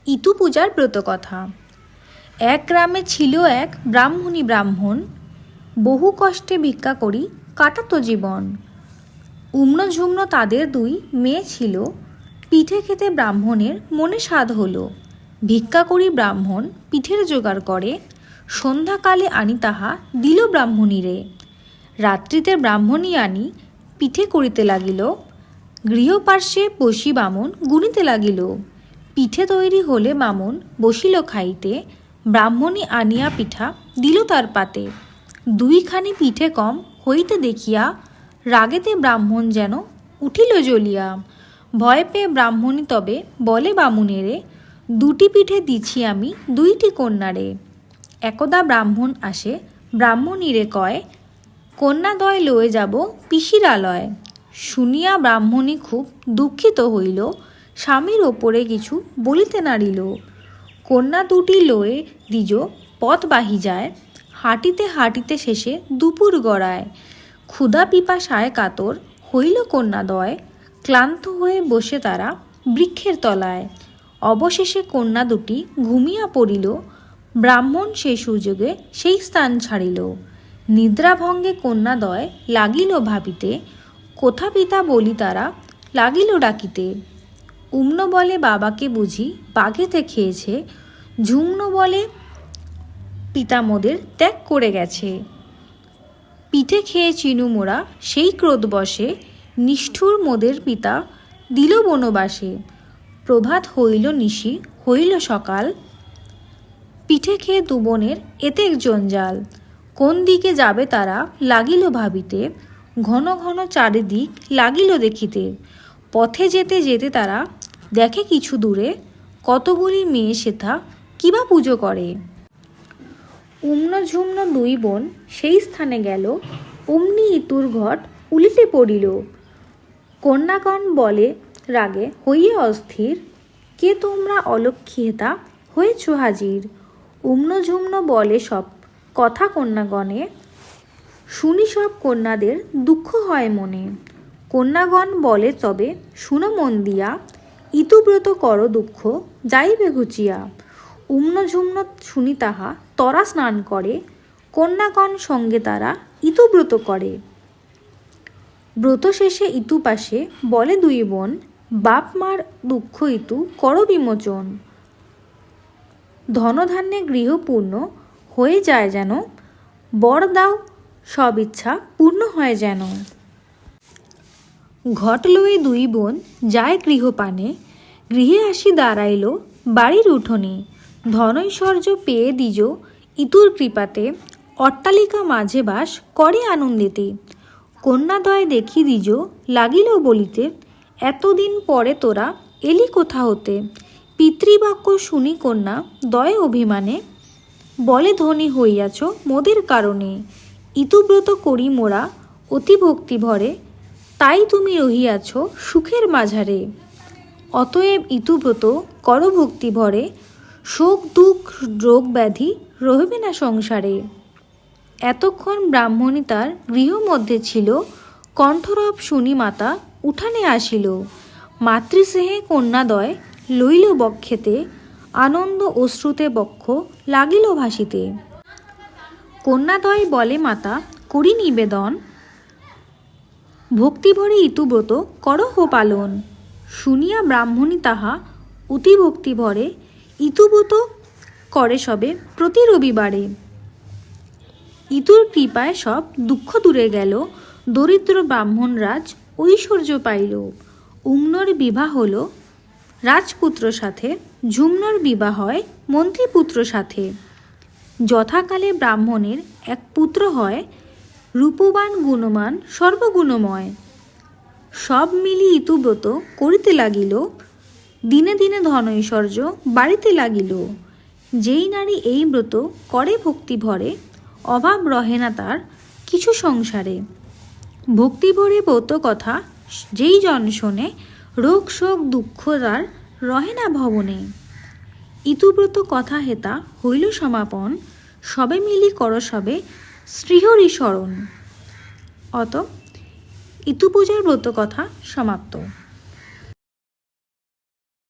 ইতু পূজার ব্রতকথা। এক গ্রামে ছিল এক ব্রাহ্মণী ব্রাহ্মণ, বহু কষ্টে ভিক্ষা করি কাটাতো জীবন। উম্ন ঝুম্ন তাদের দুই মেয়ে ছিল, পিঠে খেতে ব্রাহ্মণের মনে স্বাদ হলো। ভিক্ষা করি ব্রাহ্মণ পিঠের জোগাড় করে, সন্ধ্যাকালে আনি তাহা দিল ব্রাহ্মণীরে। রাত্রিতে ব্রাহ্মণী আনি পিঠে করিতে লাগিল, গৃহপার্শ্বে বসি বামন গুনিতে লাগিল। পিঠে তৈরি হলে বামন বসিল খাইতে, ব্রাহ্মণী আনিয়া পিঠা দিল তার পাতে। দুইখানি পিঠে কম হইতে দেখিয়া, রাগেতে ব্রাহ্মণ যেন উঠিল জ্বলিয়া। ভয় পেয়ে ব্রাহ্মণী তবে বলে বামুনেরে, দুটি পিঠে দিছি আমি দুইটি কন্যারে। একদা ব্রাহ্মণ আসে ব্রাহ্মণীরে কয়, কন্যাদ্বয় লয়ে যাব পিসির আলয়। শুনিয়া ব্রাহ্মণী খুব দুঃখিত হইল, স্বামীর ওপরে কিছু বলিতে নারিল। কন্যা দুটি লয়ে দ্বিজ পথ বাহি যায়, হাঁটিতে হাঁটিতে শেষে দুপুর গড়ায়। ক্ষুধা পিপাসায় কাতর হইল কন্যাদ্বয়, ক্লান্ত হয়ে বসে তারা বৃক্ষের তলায়। অবশেষে কন্যা দুটি ঘুমিয়া পড়িল, ব্রাহ্মণ সেই সুযোগে সেই স্থান ছাড়িল। নিদ্রাভঙ্গে কন্যাদ্বয় লাগিল ভাবিতে, কোথা পিতা বলি তারা লাগিল ডাকিতে। উম্ন বলে বাবাকে বুঝি বাঘেতে খেয়েছে, ঝুম্ন বলে পিতা মোদের ত্যাগ করে গেছে। পিঠে খেয়ে চিনু মোরা সেই ক্রোধ বসে, নিষ্ঠুর মোদের পিতা দিল বনবাসে। প্রভাত হইল নিশি হইল সকাল, পিঠে খেয়ে দু বোনের এতেক জঞ্জাল। কোন দিকে যাবে তারা লাগিল ভাবিতে, ঘন ঘন চারিদিক লাগিল দেখিতে। পথে যেতে যেতে তারা দেখে কিছু দূরে, কতগুলি মেয়ে সেথা কিবা পুজো করে। উম্ন ঝুম্ন দুই বোন সেই স্থানে গেল, অমনি ইতুর ঘট উলিটে পড়িল। কন্যাগণ বলে রাগে হইয়া অস্থির, কে তোমরা অলক্ষ্মী হেতা হয়েছ হাজির। উম্ন ঝুম্ন বলে সব কথা কন্যাগণে, শুনি সব কন্যাদের দুঃখ হয় মনে। কন্যাগণ বলে তবে শুনো মন দিয়া, ইতুব্রত কর দুঃখ যাইবে ঘুচিয়া। উম্ন ঝুম্ন শুনি তাহা তরা স্নান করে, কন্যাগণ সঙ্গে তারা ইতুব্রত করে। ব্রত শেষে ইতু পাশে বলে দুই বোন, বাপ মার দুঃখ ইতু কর বিমোচন। ধনধান্যে গৃহপূর্ণ হয়ে যায় যেন, বর দাও সব ইচ্ছা পূর্ণ হয় যেন। ঘট লয়ে দুই বোন যায় গৃহপানে, গৃহে আসি দাঁড়াইল বাড়ির উঠোনে। ধনৈশ্বর্য পেয়ে দ্বিজ ইতুর কৃপাতে, অট্টালিকা মাঝে বাস করে আনন্দেতে। কন্যাদ্বয় দেখি দ্বিজ লাগিল বলিতে, এতদিন পরে তোরা এলি কোথা হতে। পিতৃবাক্য শুনি কন্যা দয় অভিমানে, বলে ধনী হইয়াছ মোদের কারণে। ইতুব্রত করি মোরা অতি ভক্তি ভরে, তাই তুমি রহিয়াছ সুখের মাঝারে। অতএব ইতুব্রত কর ভক্তি ভরে, শোক দুঃখ রোগ ব্যাধি রহিবে না সংসারে। এতক্ষণ ব্রাহ্মণী তার গৃহ মধ্যে ছিল, কণ্ঠরব শুনি মাতা উঠানে আসিল। মাতৃস্নেহে কন্যাদ্বয় লইল বক্ষেতে, আনন্দ অশ্রুতে বক্ষ লাগিল ভাসিতে। কন্যাদ্বয় বলে মাতা করি নিবেদন, ভক্তিভরে ইতুব্রত করহ পালন। শুনিয়া ব্রাহ্মণী তাহা অতি ভক্তিভরে, ইতুব্রত করে সবে প্রতি রবিবারে। ইতুর কৃপায় সব দুঃখ দূরে গেল, দরিদ্র ব্রাহ্মণরাজ ঐশ্বর্য পাইল। উম্নর বিবাহ হল রাজপুত্র সাথে, ঝুম্নর বিবাহ হয় মন্ত্রীপুত্র সাথে। যথাকালে ব্রাহ্মণের এক পুত্র হয়, রূপবান গুণমান সর্বগুণময়। সব মিলি ইতুব্রত করিতে লাগিল, দিনে দিনে ধনৈশ্বর্য বাড়িতে লাগিল। যেই নারী এই ব্রত করে ভক্তি ভরে, অভাব রহে না তার কিছু সংসারে। ভক্তিভরে ব্রত কথা যেই জন শোনে, রোগ শোক দুঃখ তার রহে না ভবনে। ইতুব্রত কথা হেতা হইল সমাপন, সবে মিলি কর সবে শ্রীহরি স্মরণ। অত ইতু পূজার ব্রত কথা সমাপ্ত।